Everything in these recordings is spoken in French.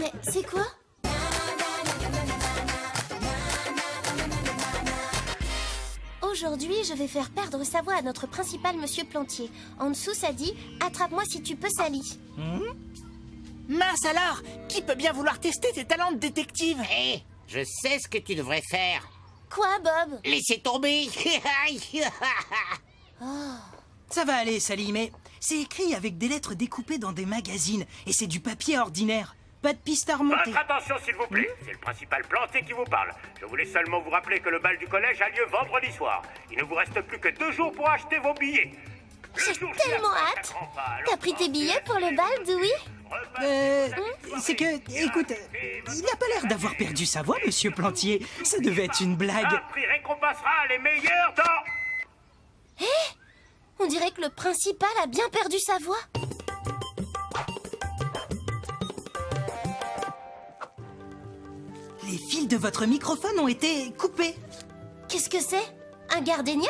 Mais c'est quoi? Aujourd'hui, je vais faire perdre sa voix à notre principal, Monsieur Plantier. En dessous, ça dit « Attrape-moi si tu peux, Sally ». Mince alors! Qui peut bien vouloir tester tes talents de détective? Hé, je sais ce que tu devrais faire. Quoi, Bob? Laissez tomber. Ça va aller, Sally, mais c'est écrit avec des lettres découpées dans des magazines, et c'est du papier ordinaire. Pas de piste à remonter. Votre attention, s'il vous plaît. C'est le principal Plantier qui vous parle. Je voulais seulement vous rappeler que le bal du collège a lieu vendredi soir. Il ne vous reste plus que 2 jours pour acheter vos billets. J'ai tellement hâte. T'as pris tes billets pour le bal, Dewey? C'est que, écoute, il n'a pas l'air d'avoir perdu sa voix, Monsieur Plantier. Ça devait être une blague. Un prix récompensera les meilleurs dans... On dirait que le principal a bien perdu sa voix. Les fils de votre microphone ont été coupés. Qu'est-ce que c'est? Un gardénia?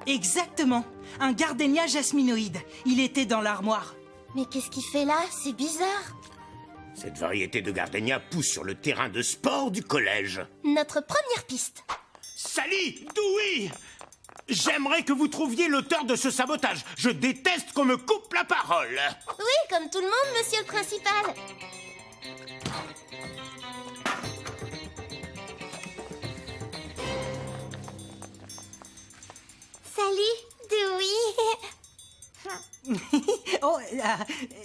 Exactement. Un gardénia jasminoïde. Il était dans l'armoire. Mais qu'est-ce qu'il fait là? C'est bizarre. Cette variété de gardénia pousse sur le terrain de sport du collège. Notre première piste. Sally, Dewey, j'aimerais que vous trouviez l'auteur de ce sabotage. Je déteste qu'on me coupe la parole. Oui, comme tout le monde, monsieur le principal. Salut, Dewey. Oh,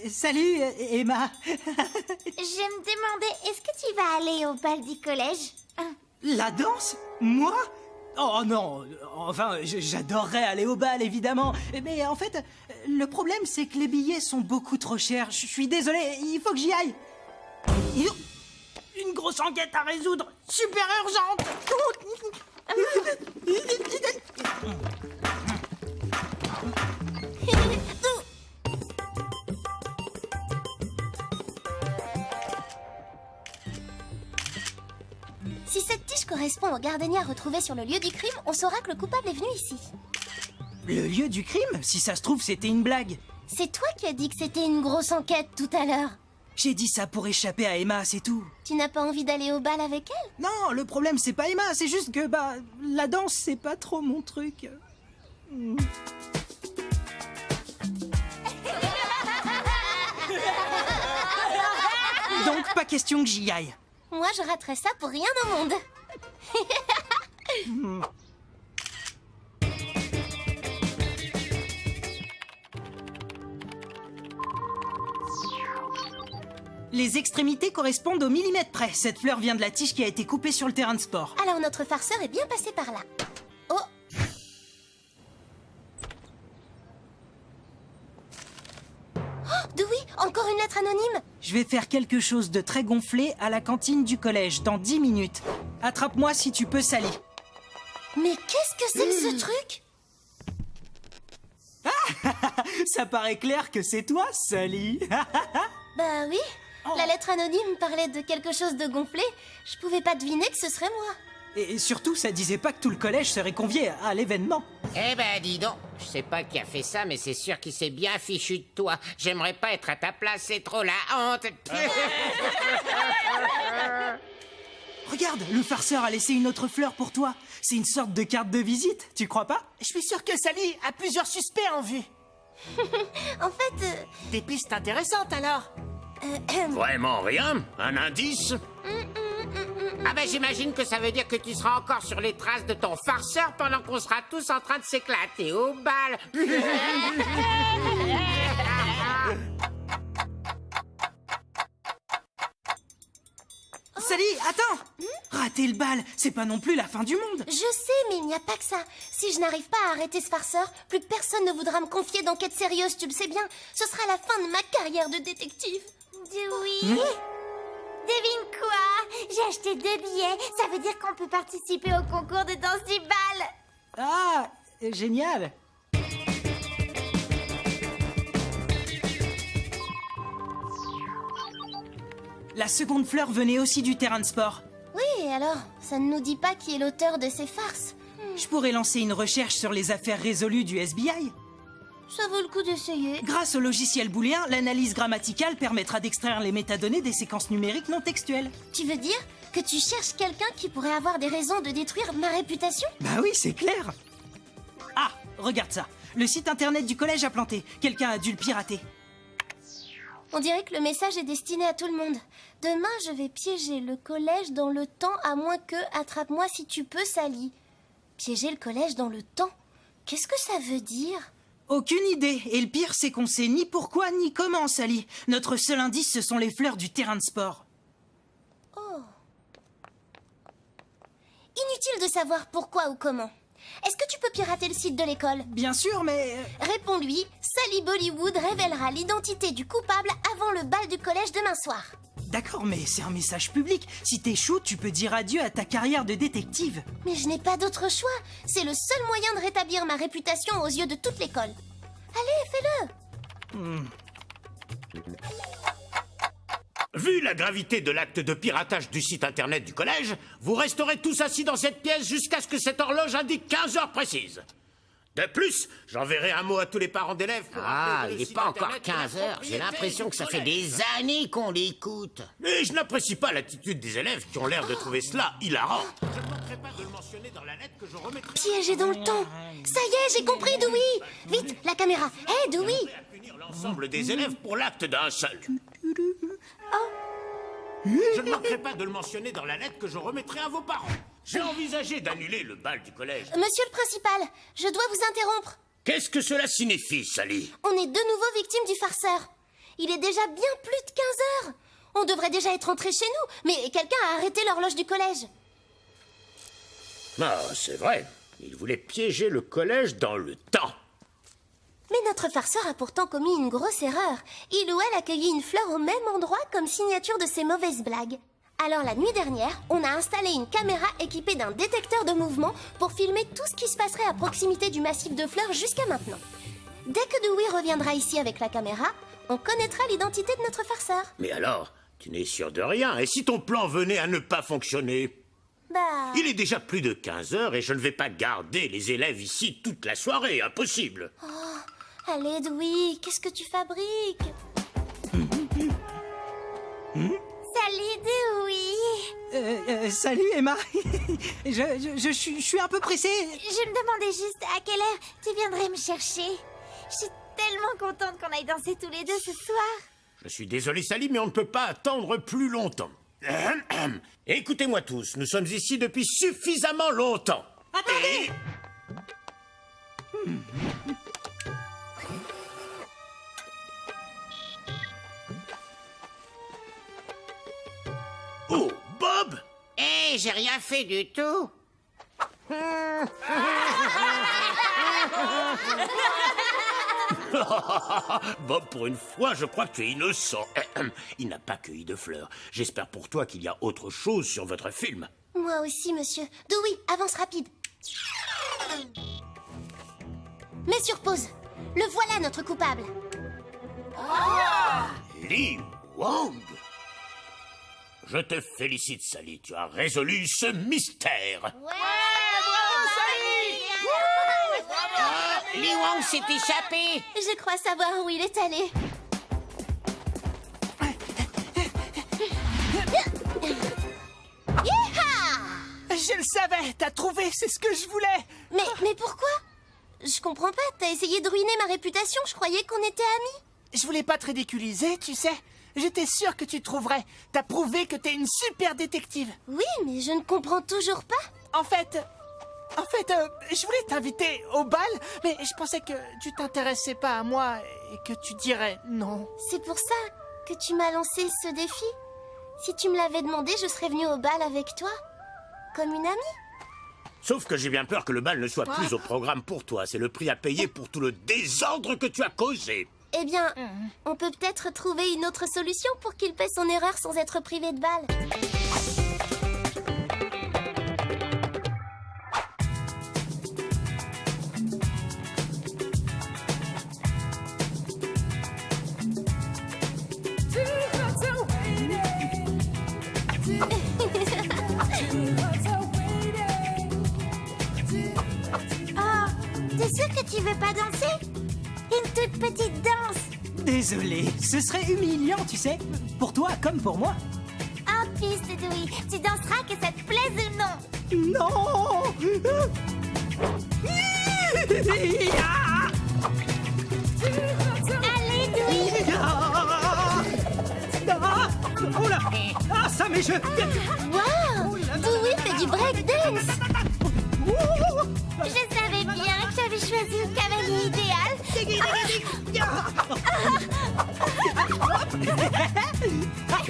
salut, Emma. Je me demandais, est-ce que tu vas aller au bal du collège? La danse? Moi? Oh non, enfin, j'adorerais aller au bal, évidemment. Mais en fait, le problème, c'est que les billets sont beaucoup trop chers. Je suis désolé, il faut que j'y aille. Une grosse enquête à résoudre, super urgente. Si cette tige correspond au gardénia retrouvé sur le lieu du crime, on saura que le coupable est venu ici. Le lieu du crime? Si ça se trouve, c'était une blague. C'est toi qui as dit que c'était une grosse enquête tout à l'heure. J'ai dit ça pour échapper à Emma, c'est tout. Tu n'as pas envie d'aller au bal avec elle? Non, le problème, c'est pas Emma, c'est juste que, la danse, c'est pas trop mon truc. Donc, pas question que j'y aille. Moi, je raterais ça pour rien au monde. Les extrémités correspondent au millimètre près. Cette fleur vient de la tige qui a été coupée sur le terrain de sport. Alors notre farceur est bien passé par là. Oh! Oh, Dewey, encore une lettre anonyme? Je vais faire quelque chose de très gonflé à la cantine du collège dans 10 minutes. Attrape-moi si tu peux, Sally. Mais qu'est-ce que c'est que ce truc? Ça paraît clair que c'est toi, Sally. Bah oui, la lettre anonyme parlait de quelque chose de gonflé. Je pouvais pas deviner que ce serait moi. Et surtout, ça disait pas que tout le collège serait convié à l'événement. Eh ben, dis donc, je sais pas qui a fait ça, mais c'est sûr qu'il s'est bien fichu de toi. J'aimerais pas être à ta place, c'est trop la honte. Regarde, le farceur a laissé une autre fleur pour toi. C'est une sorte de carte de visite, tu crois pas? Je suis sûr que Sally a plusieurs suspects en vue. En fait, Des pistes intéressantes alors. Vraiment rien? Un indice? Ah ben, j'imagine que ça veut dire que tu seras encore sur les traces de ton farceur pendant qu'on sera tous en train de s'éclater au bal. Sally, attends! Rater le bal, c'est pas non plus la fin du monde. je sais, mais il n'y a pas que ça. Si je n'arrive pas à arrêter ce farceur, plus personne ne voudra me confier d'enquête sérieuse, tu le sais bien. Ce sera la fin de ma carrière de détective. Oui. Devine quoi? J'ai acheté 2 billets. Ça veut dire qu'on peut participer au concours de danse du bal. Ah, génial. La seconde fleur venait aussi du terrain de sport. Oui, alors, ça ne nous dit pas qui est l'auteur de ces farces. Je pourrais lancer une recherche sur les affaires résolues du SBI. ça vaut le coup d'essayer. Grâce au logiciel booléen, l'analyse grammaticale permettra d'extraire les métadonnées des séquences numériques non textuelles. Tu veux dire que tu cherches quelqu'un qui pourrait avoir des raisons de détruire ma réputation? Bah oui, c'est clair. Ah, regarde ça. Le site internet du collège a planté. Quelqu'un a dû le pirater. On dirait que le message est destiné à tout le monde. Demain, je vais piéger le collège dans le temps, à moins que attrape-moi si tu peux, Sally. Piéger le collège dans le temps? Qu'est-ce que ça veut dire? Aucune idée. Et le pire, c'est qu'on sait ni pourquoi ni comment, Sally. Notre seul indice, ce sont les fleurs du terrain de sport. Oh. Inutile de savoir pourquoi ou comment. Est-ce que tu peux pirater le site de l'école? Bien sûr, mais... Réponds-lui, Sally Bollywood révélera l'identité du coupable avant le bal du collège demain soir. D'accord, mais c'est un message public. Si t'échoues, tu peux dire adieu à ta carrière de détective. Mais je n'ai pas d'autre choix. C'est le seul moyen de rétablir ma réputation aux yeux de toute l'école. Allez, fais-le. Vu la gravité de l'acte de piratage du site internet du collège, vous resterez tous assis dans cette pièce jusqu'à ce que cette horloge indique 15 heures précises. De plus, j'enverrai un mot à tous les parents d'élèves pour Ah, rappeler que il le n'est site pas encore internet est la 15 heures. J'ai propriété l'impression du que ça fait collège. des années qu'on l'écoute. Et je n'apprécie pas l'attitude des élèves qui ont l'air de trouver cela hilarant. Je ne manquerai pas de le mentionner dans la lettre que je remettrai. Piégé dans le temps. Ça y est, j'ai compris, Dewey. Vite, la caméra. Hé, Dewey. À punir l'ensemble des élèves pour l'acte d'un seul. Je ne manquerai pas de le mentionner dans la lettre que je remettrai à vos parents. J'ai envisagé d'annuler le bal du collège. Monsieur le principal, je dois vous interrompre. Qu'est-ce que cela signifie, Sally? On est de nouveau victimes du farceur. Il est déjà bien plus de 15 heures. On devrait déjà être rentré chez nous, mais quelqu'un a arrêté l'horloge du collège. Ah, c'est vrai. Il voulait piéger le collège dans le temps. Mais notre farceur a pourtant commis une grosse erreur. Il ou elle a cueilli une fleur au même endroit comme signature de ses mauvaises blagues. Alors la nuit dernière, on a installé une caméra équipée d'un détecteur de mouvement pour filmer tout ce qui se passerait à proximité du massif de fleurs jusqu'à maintenant. Dès que Dewey reviendra ici avec la caméra, on connaîtra l'identité de notre farceur. Mais alors, tu n'es sûr de rien. Et si ton plan venait à ne pas fonctionner? Bah... Il est déjà plus de 15 heures et je ne vais pas garder les élèves ici toute la soirée. Impossible. Allez, Dewey, qu'est-ce que tu fabriques? Salut, Dewey. Salut, Emma. je suis un peu pressé. Je me demandais juste à quelle heure tu viendrais me chercher. Je suis tellement contente qu'on aille danser tous les deux ce soir. Je suis désolé, Sally, mais on ne peut pas attendre plus longtemps. Écoutez-moi tous, nous sommes ici depuis suffisamment longtemps. Attendez! Oh, Bob! Hé, j'ai rien fait du tout. Bob, pour une fois, je crois que tu es innocent. Il n'a pas cueilli de fleurs. J'espère pour toi qu'il y a autre chose sur votre film. Moi aussi, monsieur. Dewey, avance rapide. Mets sur pause. Le voilà, notre coupable. Lee Wang! Je te félicite, Sally. Tu as résolu ce mystère. Li Wang s'est échappé. Je crois savoir où il est allé. Je le savais, t'as trouvé, c'est ce que je voulais. Mais pourquoi? Je comprends pas, t'as essayé de ruiner ma réputation, je croyais qu'on était amis. Je voulais pas te ridiculiser, tu sais. J'étais sûre que tu trouverais. T'as prouvé que t'es une super détective. Oui, mais je ne comprends toujours pas. En fait, je voulais t'inviter au bal, mais je pensais que tu t'intéressais pas à moi et que tu dirais non. C'est pour ça que tu m'as lancé ce défi. Si tu me l'avais demandé, je serais venue au bal avec toi. Comme une amie. Sauf que j'ai bien peur que le bal ne soit plus au programme pour toi. C'est le prix à payer pour tout le désordre que tu as causé. Eh bien, on peut peut-être trouver une autre solution pour qu'il paie son erreur sans être privé de bal. Oh, t'es sûr que tu veux pas danser? Une petite danse. Désolé, ce serait humiliant, tu sais. Pour toi comme pour moi. En piste, Dewey. Tu danseras que ça te plaise ou non. Non. Allez, Dewey. Oh là. Ah, ça mes cheveux. Waouh! Dewey fait du breakdance! Je savais bien que j'avais choisi le cavalier idéal.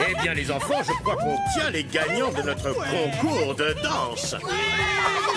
Eh bien, les enfants, je crois qu'on tient les gagnants de notre concours de danse. Ouais.